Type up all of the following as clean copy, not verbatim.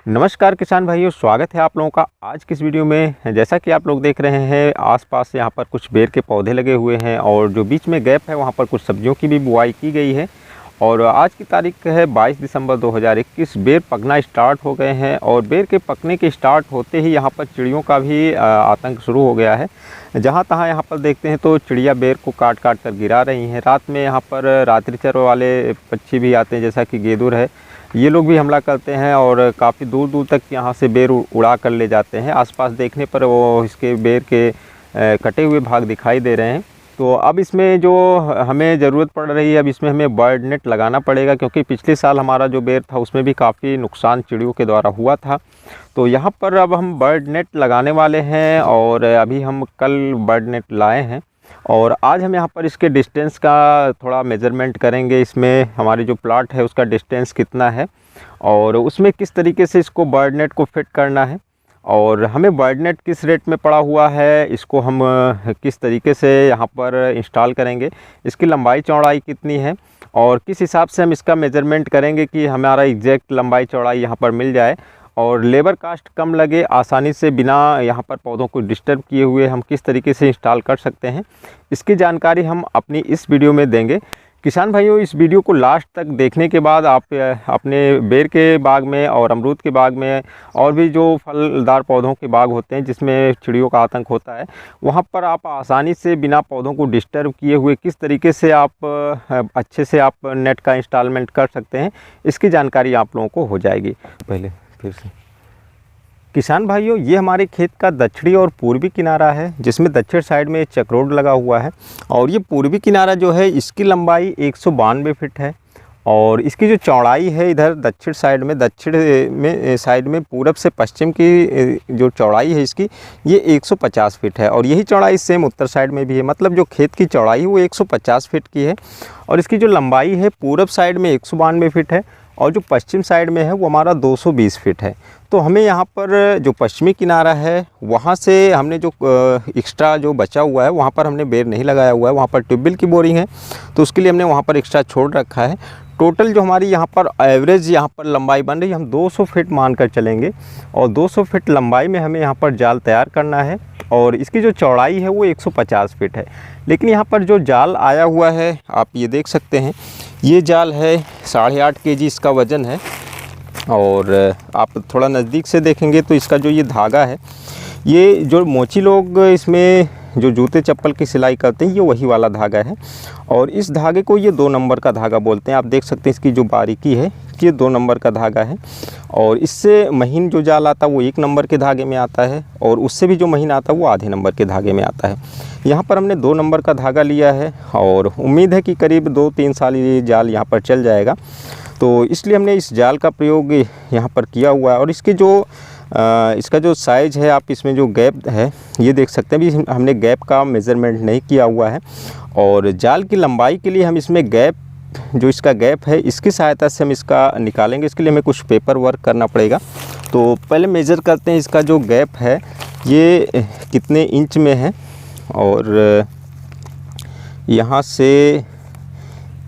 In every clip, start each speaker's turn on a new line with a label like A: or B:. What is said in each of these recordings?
A: नमस्कार किसान भाइयों, स्वागत है आप लोगों का आज की इस वीडियो में। जैसा कि आप लोग देख रहे हैं, आसपास यहाँ पर कुछ बेर के पौधे लगे हुए हैं और जो बीच में गैप है वहाँ पर कुछ सब्जियों की भी बुआई की गई है। और आज की तारीख है 22 दिसंबर 2021। बेर पकना स्टार्ट हो गए हैं और बेर के पकने के स्टार्ट होते ही यहाँ पर चिड़ियों का भी आतंक शुरू हो गया है। जहाँ तहाँ यहाँ पर देखते हैं तो चिड़िया बेर को काट काट कर गिरा रही हैं। रात में यहाँ पर रात्रिचर वाले पक्षी भी आते हैं, जैसा कि गेदुर है, ये लोग भी हमला करते हैं और काफ़ी दूर दूर तक यहाँ से बेर उड़ा कर ले जाते हैं। आसपास देखने पर वो इसके बेर के कटे हुए भाग दिखाई दे रहे हैं। तो अब इसमें जो हमें ज़रूरत पड़ रही है, अब इसमें हमें बर्ड नेट लगाना पड़ेगा, क्योंकि पिछले साल हमारा जो बेर था उसमें भी काफ़ी नुकसान चिड़ियों के द्वारा हुआ था। तो यहाँ पर अब हम बर्ड नेट लगाने वाले हैं और अभी हम कल बर्ड नेट लाए हैं और आज हम यहाँ पर इसके डिस्टेंस का थोड़ा मेज़रमेंट करेंगे। इसमें हमारी जो प्लॉट है उसका डिस्टेंस कितना है और उसमें किस तरीके से इसको बर्ड नेट को फिट करना है और हमें बर्ड नेट किस रेट में पड़ा हुआ है, इसको हम किस तरीके से यहाँ पर इंस्टॉल करेंगे, इसकी लंबाई चौड़ाई कितनी है और किस हिसाब से हम इसका मेज़रमेंट करेंगे कि हमारा एग्जैक्ट लंबाई चौड़ाई यहाँ पर मिल जाए और लेबर कास्ट कम लगे, आसानी से बिना यहाँ पर पौधों को डिस्टर्ब किए हुए हम किस तरीके से इंस्टॉल कर सकते हैं, इसकी जानकारी हम अपनी इस वीडियो में देंगे। किसान भाइयों, इस वीडियो को लास्ट तक देखने के बाद आप अपने बेर के बाग में और अमरूद के बाग में और भी जो फलदार पौधों के बाग होते हैं जिसमें चिड़ियों का आतंक होता है, वहाँ पर आप आसानी से बिना पौधों को डिस्टर्ब किए हुए किस तरीके से आप अच्छे से आप नेट का इंस्टॉलमेंट कर सकते हैं, इसकी जानकारी आप लोगों को हो जाएगी। पहले फिर से किसान भाइयों, ये हमारे खेत का दक्षिणी और पूर्वी किनारा है, जिसमें दक्षिण साइड में चक्रोड लगा हुआ है और ये पूर्वी किनारा जो है इसकी लंबाई 192 फीट है और इसकी जो चौड़ाई है इधर दक्षिण साइड में पूरब से पश्चिम की जो चौड़ाई है इसकी ये 150 फीट है और यही चौड़ाई सेम उत्तर साइड में भी है। मतलब जो खेत की चौड़ाई है वो 150 फीट की है और इसकी जो लंबाई है पूरब साइड में 192 फीट है और जो पश्चिम साइड में है वो हमारा 220 फीट है। तो हमें यहाँ पर जो पश्चिमी किनारा है वहाँ से हमने जो एक्स्ट्रा जो बचा हुआ है वहाँ पर हमने बेर नहीं लगाया हुआ है, वहाँ पर ट्यूबवेल की बोरिंग है तो उसके लिए हमने वहाँ पर एक्स्ट्रा छोड़ रखा है। टोटल जो हमारी यहाँ पर एवरेज यहाँ पर लंबाई बन रही है, हम 200 फीट मान कर चलेंगे और 200 फीट लंबाई में हमें यहाँ पर जाल तैयार करना है और इसकी जो चौड़ाई है वो 150 फीट है। लेकिन यहाँ पर जो जाल आया हुआ है आप ये देख सकते हैं, ये जाल है 8.5 kg इसका वज़न है और आप थोड़ा नज़दीक से देखेंगे तो इसका जो ये धागा है, ये जो मोची लोग इसमें जो जूते चप्पल की सिलाई करते हैं ये वही वाला धागा है और इस धागे को ये 2 नंबर का धागा बोलते हैं। आप देख सकते हैं इसकी जो बारीकी है ये 2 नंबर का धागा है और इससे महीन जो जाल आता है वो 1 नंबर के धागे में आता है और उससे भी जो महीन आता है वो आधे नंबर के धागे में आता है। यहाँ पर हमने 2 नंबर का धागा लिया है और उम्मीद है कि करीब 2-3 साल ये जाल यहाँ पर चल जाएगा, तो इसलिए हमने इस जाल का प्रयोग यहाँ पर किया हुआ है। और इसका जो साइज़ है, आप इसमें जो गैप है ये देख सकते हैं, भी हमने गैप का मेज़रमेंट नहीं किया हुआ है और जाल की लंबाई के लिए हम इसमें जो इसका गैप है इसकी सहायता से हम इसका निकालेंगे। इसके लिए हमें कुछ पेपर वर्क करना पड़ेगा। तो पहले मेज़र करते हैं इसका जो गैप है ये कितने इंच में है और यहाँ से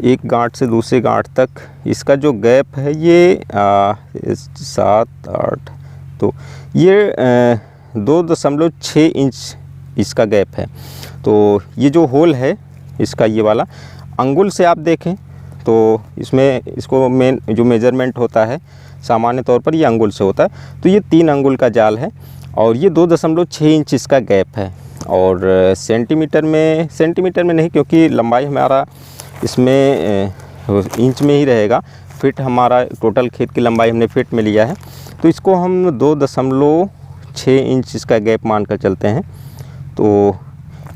A: एक गांठ से दूसरे गांठ तक इसका जो गैप है ये 7-8, तो ये 2.6 इंच इसका गैप है। तो ये जो होल है इसका ये वाला अंगुल से आप देखें तो इसको मेन जो मेज़रमेंट होता है सामान्य तौर पर ये अंगुल से होता है, तो ये 3 अंगुल का जाल है और ये 2.6 इंच इसका गैप है। और सेंटीमीटर में नहीं, क्योंकि लंबाई हमारा इसमें इंच में ही रहेगा, फिट हमारा टोटल खेत की लंबाई हमने फिट में लिया है, तो इसको हम 2.6 इंच इसका गैप मान कर चलते हैं। तो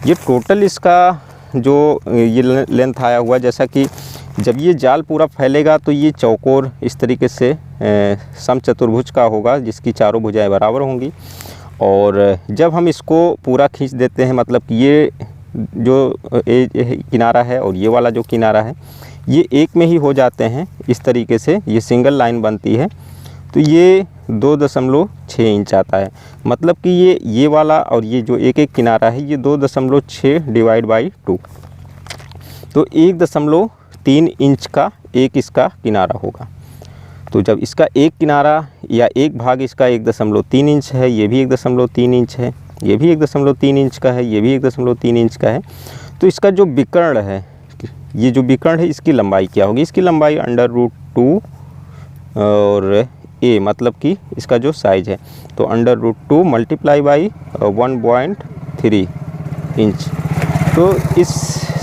A: ये टोटल इसका जो ये लेंथ आया हुआ, जैसा कि जब ये जाल पूरा फैलेगा तो ये चौकोर इस तरीके से समचतुर्भुज का होगा जिसकी चारों भुजाएं बराबर होंगी और जब हम इसको पूरा खींच देते हैं, मतलब कि ये जो किनारा है और ये वाला जो किनारा है ये एक में ही हो जाते हैं, इस तरीके से ये सिंगल लाइन बनती है, तो ये 2.6 इंच आता है। मतलब कि ये वाला और ये जो एक किनारा है ये 2.6 डिवाइड बाई 2, तो 1.3 इंच का एक इसका किनारा होगा। तो जब इसका एक किनारा या एक भाग इसका 1.3 इंच है, ये भी 1.3 इंच है, ये भी 1.3 इंच का है, ये भी 1.3 इंच का है, तो इसका जो विकर्ण है, ये जो विकर्ण है इसकी लंबाई क्या होगी? इसकी लंबाई √2 और a मतलब कि इसका जो साइज़ है तो √2 मल्टीप्लाई बाई 1.3 इंच, तो इस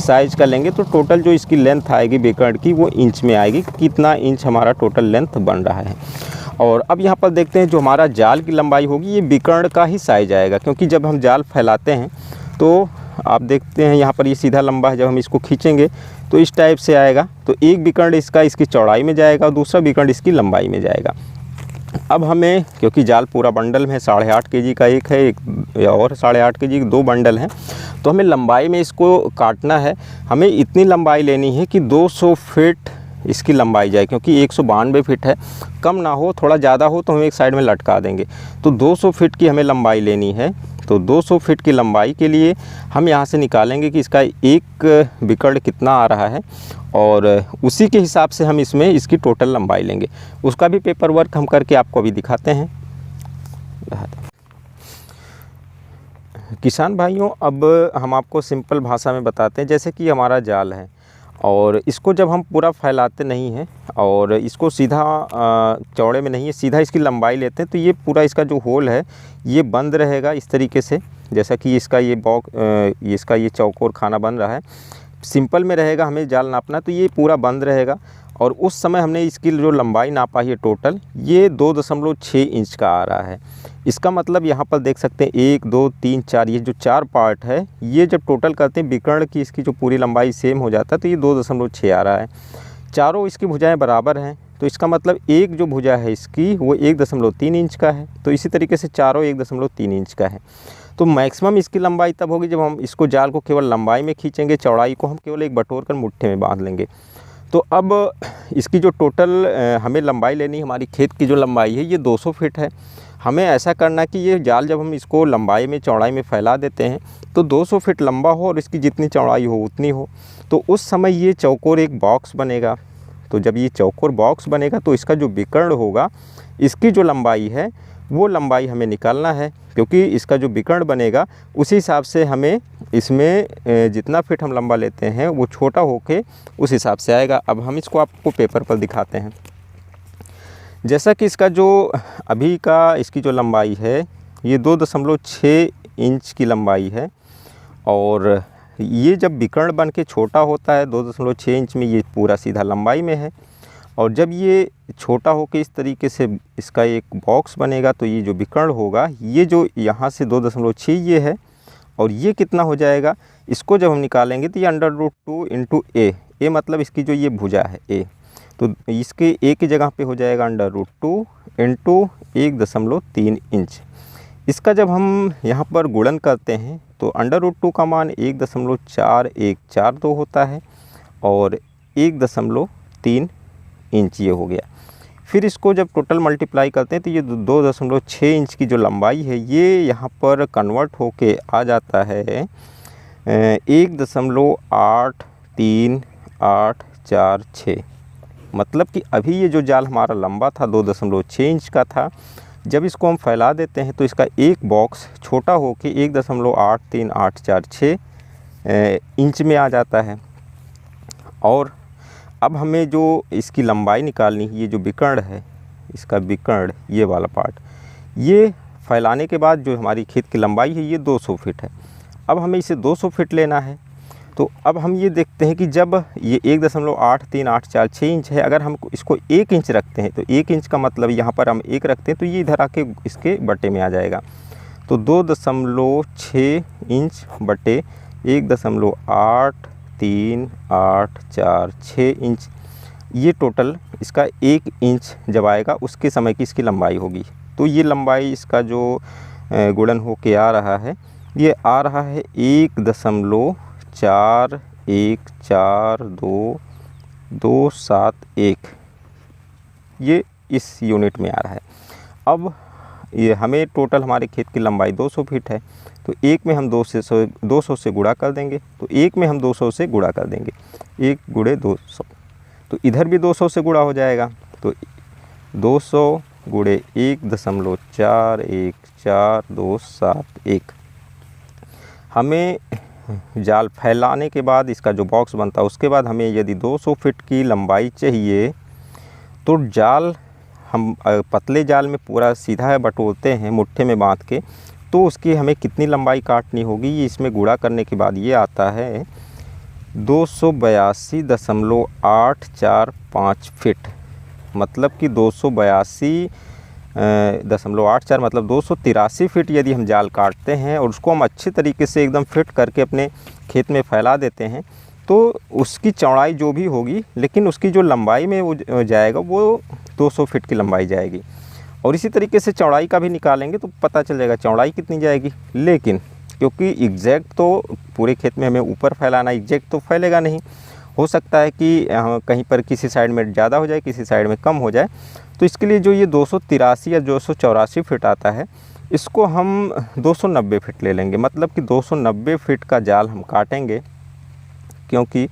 A: साइज़ का लेंगे तो टोटल जो इसकी लेंथ आएगी विकर्ण की वो इंच में आएगी, कितना इंच हमारा टोटल लेंथ बन रहा है। और अब यहाँ पर देखते हैं जो हमारा जाल की लंबाई होगी ये विकर्ण का ही साइज आएगा, क्योंकि जब हम जाल फैलाते हैं तो आप देखते हैं यहाँ पर ये सीधा लंबा है, जब हम इसको खींचेंगे तो इस टाइप से आएगा, तो एक विकर्ण इसका इसकी चौड़ाई में जाएगा और दूसरा विकर्ण इसकी लंबाई में जाएगा। अब हमें, क्योंकि जाल पूरा बंडल में 8.5 kg का एक है, एक और 8.5 kg के 2 बंडल हैं, तो हमें लंबाई में इसको काटना है। हमें इतनी लंबाई लेनी है कि 200 फीट इसकी लंबाई जाए, क्योंकि 192 फीट है, कम ना हो थोड़ा ज़्यादा हो तो हम एक साइड में लटका देंगे। तो 200 फीट की हमें लंबाई लेनी है। तो 200 फीट की लंबाई के लिए हम यहाँ से निकालेंगे कि इसका एक विकर्ण कितना आ रहा है और उसी के हिसाब से हम इसमें इसकी टोटल लंबाई लेंगे। उसका भी पेपर वर्क हम करके आपको अभी दिखाते हैं। किसान भाइयों, अब हम आपको सिंपल भाषा में बताते हैं। जैसे कि हमारा जाल है और इसको जब हम पूरा फैलाते नहीं हैं और इसको सीधा चौड़े में नहीं है, सीधा इसकी लंबाई लेते हैं, तो ये पूरा इसका जो होल है ये बंद रहेगा इस तरीके से। जैसा कि इसका ये इसका ये चौकोर खाना बन रहा है, सिंपल में रहेगा, हमें जाल नापना तो ये पूरा बंद रहेगा। और उस समय हमने इसकी जो लंबाई नापा है टोटल ये 2.6 इंच का आ रहा है। इसका मतलब यहाँ पर देख सकते हैं 1 2 3 4, ये जो 4 पार्ट है ये जब टोटल करते हैं विकर्ण की इसकी जो पूरी लंबाई सेम हो जाता है, तो ये 2.6 आ रहा है। चारों इसकी भुजाएं बराबर हैं, तो इसका मतलब एक जो भुजा है इसकी वो 1.3 इंच का है। तो इसी तरीके से चारों 1.3 इंच का है। तो मैक्सिमम इसकी लंबाई तब होगी जब हम इसको जाल को केवल लंबाई में खींचेंगे, चौड़ाई को हम केवल एक बटोर कर मुट्ठे में बांध लेंगे। तो अब इसकी जो टोटल हमें लंबाई लेनी, हमारी खेत की जो लंबाई है ये 200 फीट है। हमें ऐसा करना कि ये जाल जब हम इसको लंबाई में चौड़ाई में फैला देते हैं तो 200 फीट लंबा हो और इसकी जितनी चौड़ाई हो उतनी हो, तो उस समय ये चौकोर एक बॉक्स बनेगा। तो जब ये चौकोर बॉक्स बनेगा तो इसका जो विकर्ण होगा इसकी जो लंबाई है वो लंबाई हमें निकालना है, क्योंकि इसका जो विकर्ण बनेगा उसी हिसाब से हमें इसमें जितना फिट हम लंबा लेते हैं वो छोटा होके उस हिसाब से आएगा। अब हम इसको आपको पेपर पर दिखाते हैं। जैसा कि इसका जो अभी का इसकी जो लंबाई है ये 2.6 इंच की लंबाई है और ये जब विकर्ण बन के छोटा होता है 2.6 इंच में ये पूरा सीधा लंबाई में है, और जब ये छोटा होकर इस तरीके से इसका एक बॉक्स बनेगा तो ये जो विकर्ण होगा ये जो यहाँ से 2.6 ये है और ये कितना हो जाएगा, इसको जब हम निकालेंगे तो ये √2 इंटू ए मतलब इसकी जो ये भुजा है ए, तो इसके ए की जगह पे हो जाएगा √2 इंटू 1.3 इंच। इसका जब हम यहाँ पर गुणन करते हैं तो √2 का मान 1.4142 होता है और 1.3 इंच ये हो गया। फिर इसको जब टोटल मल्टीप्लाई करते हैं तो ये 2.6 इंच की जो लंबाई है ये यहाँ पर कन्वर्ट होके आ जाता है 1.83846। मतलब कि अभी ये जो जाल हमारा लंबा था 2.6 इंच का था, जब इसको हम फैला देते हैं तो इसका एक बॉक्स छोटा होके 1.83846 इंच में आ जाता है। और अब हमें जो इसकी लंबाई निकालनी है, ये जो विकर्ण है इसका विकर्ण ये वाला पार्ट, ये फैलाने के बाद जो हमारी खेत की लंबाई है ये 200 फीट है। अब हमें इसे 200 फीट लेना है। तो अब हम ये देखते हैं कि जब ये 1.83846 इंच है, अगर हम इसको 1 इंच रखते हैं तो 1 इंच का मतलब यहाँ पर हम 1 रखते हैं तो ये इधर आके इसके बटे में आ जाएगा। तो 2.6 इंच बटे 1.83846 इंच, ये टोटल इसका 1 इंच जब आएगा उसके समय की इसकी लंबाई होगी। तो ये लंबाई इसका जो गुणन होके आ रहा है ये आ रहा है 1.414271, ये इस यूनिट में आ रहा है। अब ये हमें टोटल हमारे खेत की लंबाई 200 फीट है, तो एक में हम 200 से गुणा कर देंगे, तो एक में हम 200 से गुणा कर देंगे, 1 × 200, तो इधर भी 200 से गुणा हो जाएगा। तो 200 गुणे 1.41427 हमें जाल फैलाने के बाद इसका जो बॉक्स बनता है उसके बाद हमें यदि 200 फीट की लंबाई चाहिए तो जाल हम पतले जाल में पूरा सीधा बटोरते हैं मुट्ठे में बांध के, तो उसकी हमें कितनी लंबाई काटनी होगी ये इसमें गुणा करने के बाद ये आता है 282.845 फीट। मतलब कि 282.84 मतलब 283 फीट यदि हम जाल काटते हैं और उसको हम अच्छे तरीके से एकदम फिट करके अपने खेत में फैला देते हैं तो उसकी चौड़ाई जो भी होगी, लेकिन उसकी जो लंबाई में वो जाएगा वो 200 फीट की लंबाई जाएगी। और इसी तरीके से चौड़ाई का भी निकालेंगे तो पता चल जाएगा चौड़ाई कितनी जाएगी। लेकिन क्योंकि एग्जैक्ट तो पूरे खेत में हमें ऊपर फैलाना, एग्जैक्ट तो फैलेगा नहीं, हो सकता है कि कहीं पर किसी साइड में ज़्यादा हो जाए, किसी साइड में कम हो जाए। तो इसके लिए जो ये 283 या 284 फीट आता है इसको हम 290 फीट ले लेंगे। मतलब कि 290 फीट का जाल हम काटेंगे, क्योंकि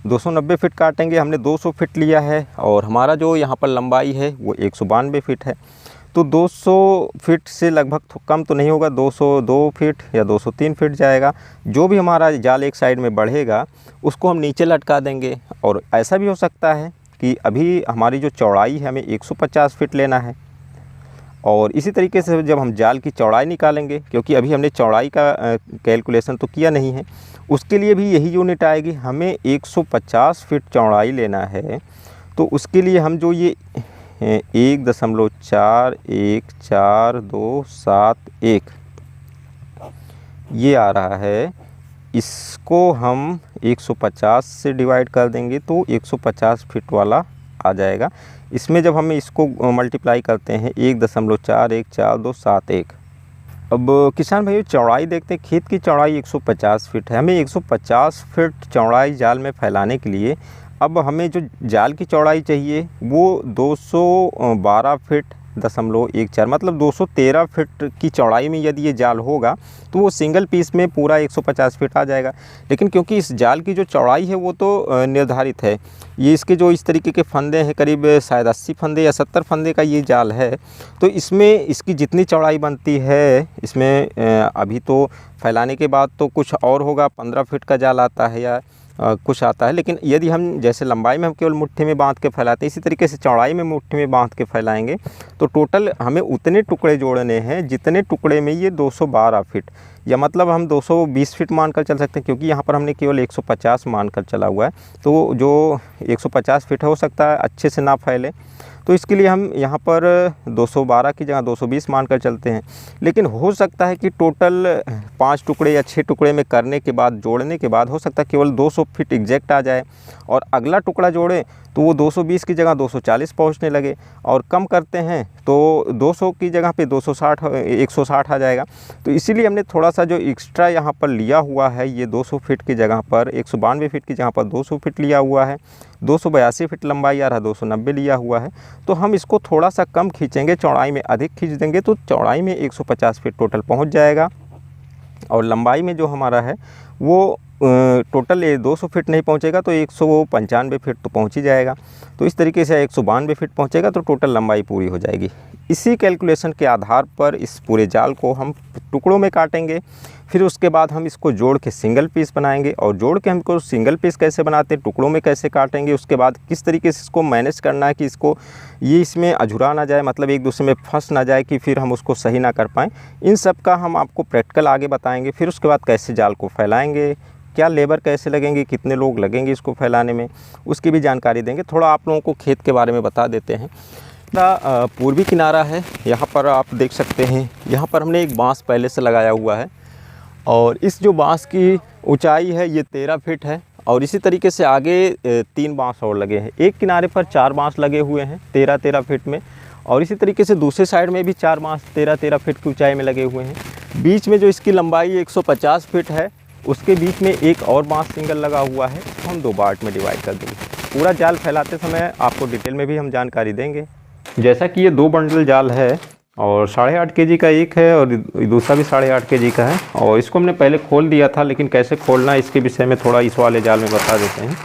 A: 290 फीट काटेंगे। हमने 200 फीट लिया है और हमारा जो यहाँ पर लंबाई है वो 192 फीट है, तो 200 फीट से लगभग कम तो नहीं होगा, 202 फीट या 203 फीट जाएगा। जो भी हमारा जाल एक साइड में बढ़ेगा उसको हम नीचे लटका देंगे। और ऐसा भी हो सकता है कि अभी हमारी जो चौड़ाई है हमें 150 फीट लेना है, और इसी तरीके से जब हम जाल की चौड़ाई निकालेंगे, क्योंकि अभी हमने चौड़ाई का कैलकुलेशन तो किया नहीं है, उसके लिए भी यही यूनिट आएगी। हमें 150 फीट चौड़ाई लेना है, तो उसके लिए हम जो ये 1.414271 ये आ रहा है, इसको हम 150 से डिवाइड कर देंगे तो 150 फीट वाला आ जाएगा। इसमें जब हम इसको मल्टीप्लाई करते हैं 1.414271। अब किसान भाइयों चौड़ाई देखते हैं, खेत की चौड़ाई 150 फीट है। हमें 150 फीट चौड़ाई जाल में फैलाने के लिए अब हमें जो जाल की चौड़ाई चाहिए वो 212 फीट 0.14 मतलब 213 फीट की चौड़ाई में यदि ये जाल होगा तो वो सिंगल पीस में पूरा 150 फीट आ जाएगा। लेकिन क्योंकि इस जाल की जो चौड़ाई है वो तो निर्धारित है, ये इसके जो इस तरीके के फंदे हैं, करीब शायद 80 फंदे या 70 फंदे का ये जाल है, तो इसमें इसकी जितनी चौड़ाई बनती है इसमें अभी तो फैलाने के बाद तो कुछ और होगा, 15 फीट का जाल आता है या कुछ आता है। लेकिन यदि हम जैसे लंबाई में हम केवल मुट्ठी में बांध के फैलाते हैं, इसी तरीके से चौड़ाई में मुट्ठी में बांध के फैलाएंगे तो टोटल हमें उतने टुकड़े जोड़ने हैं जितने टुकड़े में ये 212 फीट, या मतलब हम 220 फीट मानकर चल सकते हैं, क्योंकि यहाँ पर हमने केवल 150 मानकर चला हुआ है। तो जो 150 फीट हो सकता है अच्छे से ना फैले, तो इसके लिए हम यहाँ पर 212 की जगह 220 मानकर चलते हैं। लेकिन हो सकता है कि टोटल 5 टुकड़े या 6 टुकड़े में करने के बाद, जोड़ने के बाद हो सकता है केवल 200 फीट एग्जैक्ट आ जाए, और अगला टुकड़ा जोड़े तो वो 220 की जगह 240 पहुँचने लगे, और कम करते हैं तो 200 की जगह पे 160 आ जाएगा। तो इसीलिए हमने थोड़ा सा जो एक्स्ट्रा यहाँ पर लिया हुआ है, ये 200 फीट की जगह पर 192 फीट की जगह पर 200 फीट लिया हुआ है, 282 फीट लंबाई आ रहा है, 290 लिया हुआ है। तो हम इसको थोड़ा सा कम खींचेंगे, चौड़ाई में अधिक खींच देंगे तो चौड़ाई में 150 फीट टोटल पहुंच जाएगा, और लंबाई में जो हमारा है वो टोटल 200 फीट नहीं पहुंचेगा तो 195 फीट तो पहुंच ही जाएगा। तो इस तरीके से 192 फीट पहुंचेगा तो टोटल लंबाई पूरी हो जाएगी। इसी कैलकुलेशन के आधार पर इस पूरे जाल को हम टुकड़ों में काटेंगे, फिर उसके बाद हम इसको जोड़ के सिंगल पीस बनाएंगे, और जोड़ के हमको सिंगल पीस कैसे बनाते हैं, टुकड़ों में कैसे काटेंगे, उसके बाद किस तरीके से इसको मैनेज करना है कि इसको ये इसमें अझुरा ना जाए, मतलब एक दूसरे में फंस ना जाए कि फिर हम उसको सही ना कर पाएँ। इन सब का हम आपको प्रैक्टिकल आगे बताएंगे। फिर उसके बाद कैसे जाल को फैलाएँगे, क्या लेबर कैसे लगेंगे, कितने लोग लगेंगे इसको फैलाने में, उसकी भी जानकारी देंगे। थोड़ा आप लोगों को खेत के बारे में बता देते हैं। पूर्वी किनारा है, यहाँ पर आप देख सकते हैं, यहाँ पर हमने एक बांस पहले से लगाया हुआ है, और इस जो बांस की ऊंचाई है ये 13 फीट है, और इसी तरीके से आगे 3 बांस और लगे हैं। एक किनारे पर 4 बांस लगे हुए हैं 13-13 फीट में, और इसी तरीके से दूसरे साइड में भी 4 बांस 13-13 फीट की ऊंचाई में लगे हुए हैं। बीच में जो इसकी लंबाई 150 फीट है, उसके बीच में एक और बांस सिंगल लगा हुआ है, तो हम 2 पार्ट में डिवाइड कर देंगे। पूरा जाल फैलाते समय आपको डिटेल में भी हम जानकारी देंगे। जैसा कि ये 2 बंडल जाल है, और 8.5 kg का एक है और दूसरा भी 8.5 kg का है, और इसको हमने पहले खोल दिया था, लेकिन कैसे खोलना है इसके विषय में थोड़ा इस वाले जाल में बता देते हैं।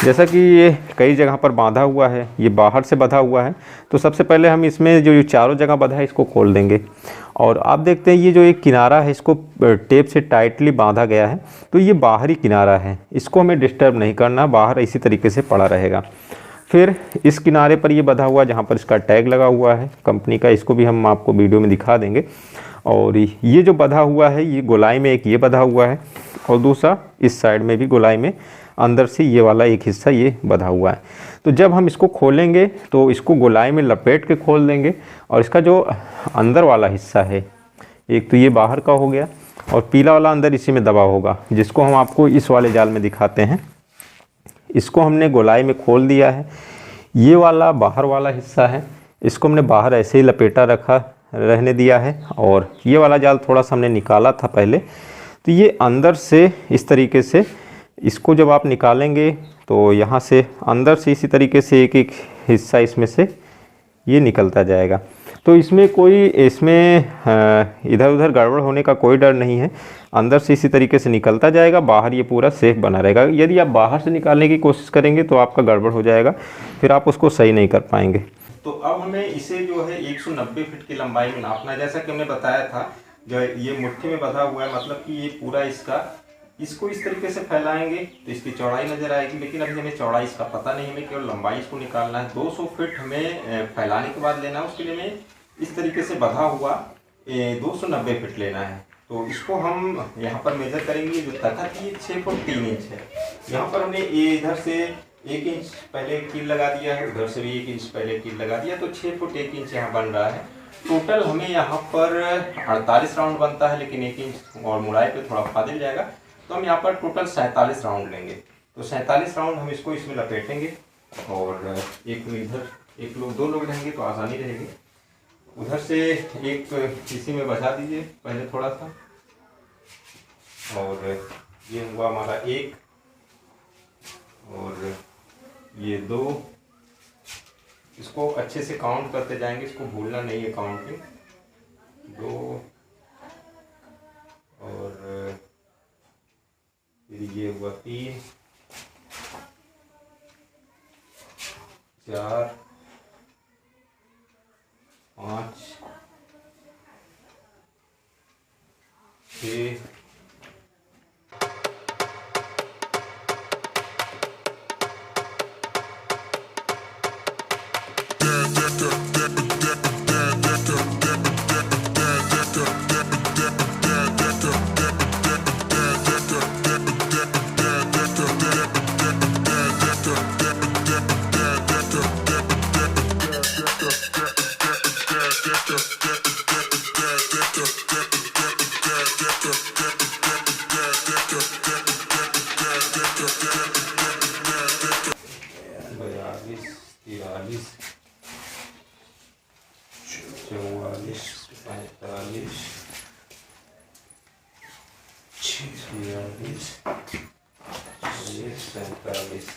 A: जैसा कि ये कई जगह पर बांधा हुआ है, ये बाहर से बंधा हुआ है, तो सबसे पहले हम इसमें जो चारों जगह बंधा है इसको खोल देंगे। और आप देखते हैं ये जो एक किनारा है इसको टेप से टाइटली बांधा गया है, तो ये बाहरी किनारा है, इसको हमें डिस्टर्ब नहीं करना, बाहर इसी तरीके से पड़ा रहेगा। फिर इस किनारे पर ये बंधा हुआ जहाँ पर इसका टैग लगा हुआ है कंपनी का, इसको भी हम आपको वीडियो में दिखा देंगे। और ये जो बंधा हुआ है ये गोलाई में एक ये बंधा हुआ है, और दूसरा इस साइड में भी गोलाई में अंदर से ये वाला एक हिस्सा ये बंधा हुआ है। तो जब हम इसको खोलेंगे तो इसको गोलाई में लपेट के खोल देंगे, और इसका जो अंदर वाला हिस्सा है, एक तो ये बाहर का हो गया और पीला वाला अंदर इसी में दबा होगा, जिसको हम आपको इस वाले जाल में दिखाते हैं। इसको हमने गोलाई में खोल दिया है, ये वाला बाहर वाला हिस्सा है, इसको हमने बाहर ऐसे ही लपेटा रखा रहने दिया है। और ये वाला जाल थोड़ा सा हमने निकाला था पहले, तो ये अंदर से इस तरीके से इसको जब आप निकालेंगे तो यहाँ से अंदर से इसी तरीके से एक एक हिस्सा इसमें से ये निकलता जाएगा। तो इसमें इधर उधर गड़बड़ होने का कोई डर नहीं है, अंदर से इसी तरीके से निकलता जाएगा, बाहर ये पूरा सेफ बना रहेगा। यदि आप बाहर से निकालने की कोशिश करेंगे तो आपका गड़बड़ हो जाएगा, फिर आप उसको सही नहीं कर पाएंगे। तो अब हमें इसे जो है 190 फीट की लंबाई में नापना है। जैसा कि हमने बताया था, जो ये मुट्ठी में बंधा हुआ है, मतलब कि ये पूरा इसको इस तरीके से फैलाएंगे तो इसकी चौड़ाई नजर आएगी, लेकिन अभी हमें चौड़ाई इसका पता नहीं, हमें केवल लंबाई इसको निकालना है। 200 फीट हमें फैलाने के बाद लेना है, उसके लिए हमें इस तरीके से बंधा हुआ 290 फीट लेना है। तो इसको हम यहाँ पर मेजर करेंगे। जो तखत है 6 फुट 3 इंच है। यहाँ पर हमने इधर से 1 इंच पहले कील लगा दिया है, उधर से भी 1 इंच पहले कील लगा दिया, तो 6 फुट 1 इंच यहाँ बन रहा है। टोटल हमें यहाँ पर 48 राउंड बनता है, लेकिन 1 इंच और मुड़ाई पे थोड़ा फादिल जाएगा, तो हम यहाँ पर टोटल 47 राउंड लेंगे। तो 47 राउंड हम इसको इसमें लपेटेंगे, और एक इधर एक लोग 2 लोग रहेंगे तो आसानी रहेगी। उधर से एक इसी में बचा दीजिए पहले थोड़ा सा, और ये हुआ हमारा 1 और ये 2। इसको अच्छे से काउंट करते जाएंगे, इसको भूलना नहीं है काउंटिंग। 2 और फिर ये हुआ 3 4 5 6 44 45 46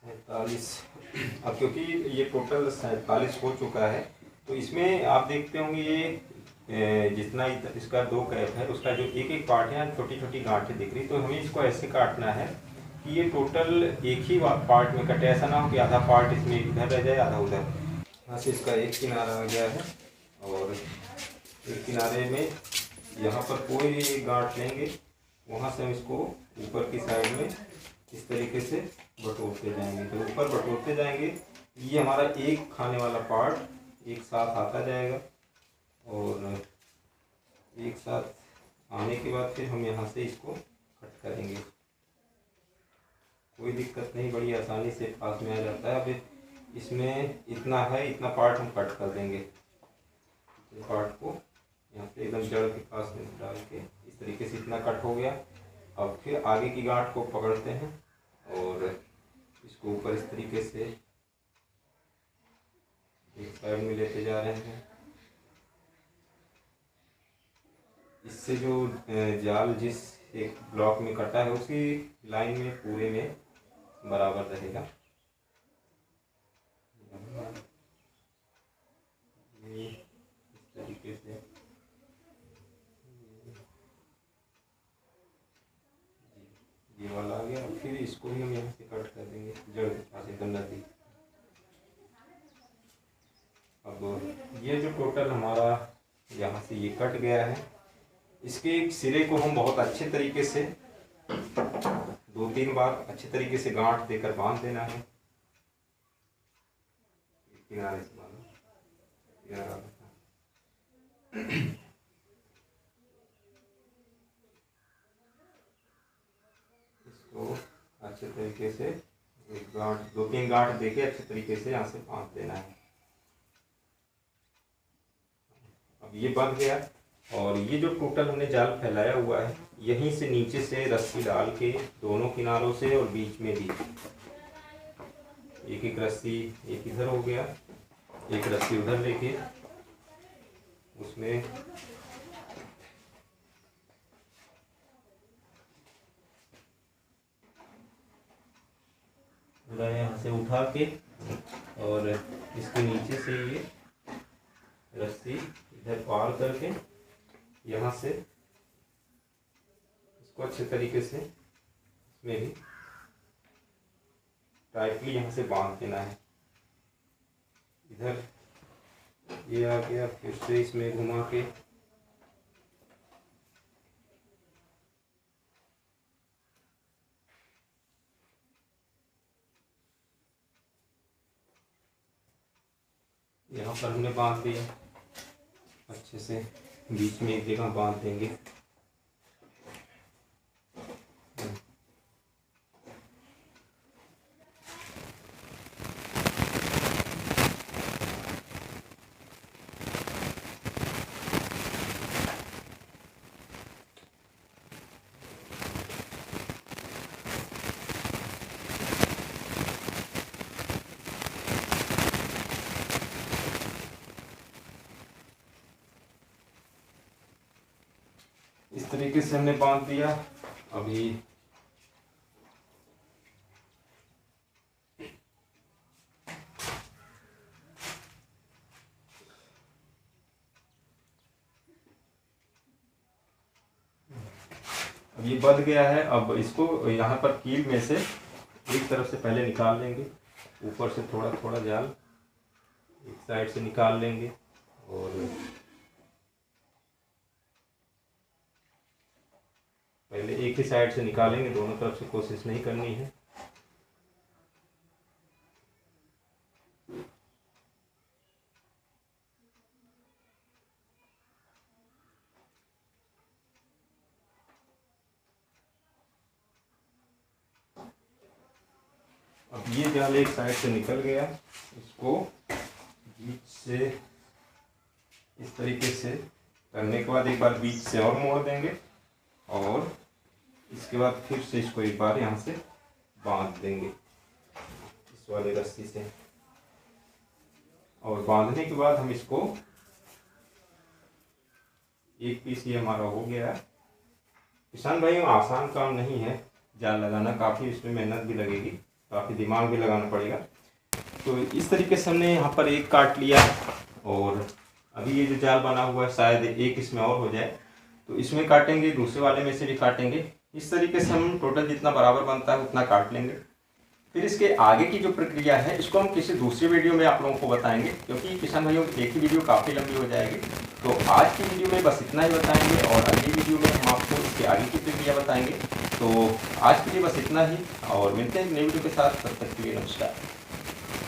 A: 47। अब क्योंकि ये टोटल 47 हो चुका है, तो इसमें आप देखते होंगे ये जितना इसका 2 कैप है, उसका जो एक एक पार्ट है, छोटी छोटी गांठें दिख रही, तो हमें इसको ऐसे काटना है कि ये टोटल एक ही पार्ट में कटे। ऐसा ना हो कि आधा पार्ट इसमें इधर रह जाए आधा उधर। यहाँ से इसका एक किनारा आ गया है, और एक किनारे में यहाँ पर कोई भी एक गांठ लेंगे, वहाँ से हम इसको ऊपर की साइड में इस तरीके से बटोरते जाएंगे। तो ऊपर बटोरते जाएंगे, ये हमारा एक खाने वाला पार्ट एक साथ आता जाएगा, और एक साथ आने के बाद फिर हम यहाँ से इसको कट करेंगे। कोई दिक्कत नहीं, बड़ी आसानी से पास में आ जाता है। अब इसमें इतना है, इतना पार्ट हम कट कर देंगे। इस पार्ट को यहाँ से एकदम जड़ के पास में डाल के इस तरीके से इतना कट हो गया। अब फिर आगे की गांठ को पकड़ते हैं और इसको ऊपर इस तरीके से एक साइड में लेते जा रहे हैं। इससे जो जाल जिस एक ब्लॉक में कटा है उसी लाइन में पूरे में बराबर रहेगा। ये इस तरीके से ये वाला आ गया। फिर इसको भी हम यहाँ से कट कर देंगे, जड़ से गन्ना दी। अब ये जो टोटल हमारा यहाँ से ये कट गया है, इसके एक सिरे को हम बहुत अच्छे तरीके से 2-3 बार अच्छे तरीके से गांठ देकर बांध देना है। किनारे से बांधो, इसको अच्छे तरीके से एक गांठ 2-3 गांठ देके अच्छे तरीके से यहाँ से बांध देना है। अब ये बंध गया। और ये जो टोटल हमने जाल फैलाया हुआ है, यहीं से नीचे से रस्सी डाल के दोनों किनारों से और बीच में भी एक एक रस्सी, एक इधर हो गया, एक रस्सी उधर लेके उसमें पूरा यहाँ से उठा के और इसके नीचे से ये रस्सी इधर पार करके यहाँ से इसको अच्छे तरीके से इसमें भी टाइटली यहाँ से बांध देना है। इधर ये आ गया, फिर से इसमें घुमा के यहाँ पर हमने बांध दिया अच्छे से। बीच में एक जगह बांध देंगे। इस तरीके से हमने बांध दिया। अभी ये बंध गया है। अब इसको यहाँ पर कील में से एक तरफ से पहले निकाल लेंगे, ऊपर से थोड़ा थोड़ा जाल एक साइड से निकाल लेंगे और पहले एक ही साइड से निकालेंगे, दोनों तरफ से कोशिश नहीं करनी है। अब ये जाल एक साइड से निकल गया, इसको बीच से इस तरीके से करने के बाद एक बार बीच से और मोड़ देंगे और इसके बाद फिर से इसको एक बार यहाँ से बांध देंगे इस वाले रस्सी से। और बांधने के बाद हम इसको एक पीस ये हमारा हो गया है। किसान भाइयों, आसान काम नहीं है जाल लगाना, काफ़ी इसमें मेहनत भी लगेगी, काफ़ी दिमाग भी लगाना पड़ेगा। तो इस तरीके से हमने यहाँ पर एक काट लिया और अभी ये जो जाल बना हुआ है शायद एक इसमें और हो जाए, तो इसमें काटेंगे, दूसरे वाले में से भी काटेंगे। इस तरीके से हम टोटल जितना बराबर बनता है उतना काट लेंगे। फिर इसके आगे की जो प्रक्रिया है इसको हम किसी दूसरी वीडियो में आप लोगों को बताएंगे, क्योंकि किसान भाइयों एक ही वीडियो काफ़ी लंबी हो जाएगी। तो आज की वीडियो में बस इतना ही बताएंगे और अगली वीडियो में हम आपको इसके आगे की प्रक्रिया बताएंगे। तो आज के लिए बस इतना ही और मिलते हैं नई वीडियो के साथ, तब तक के लिए नमस्कार।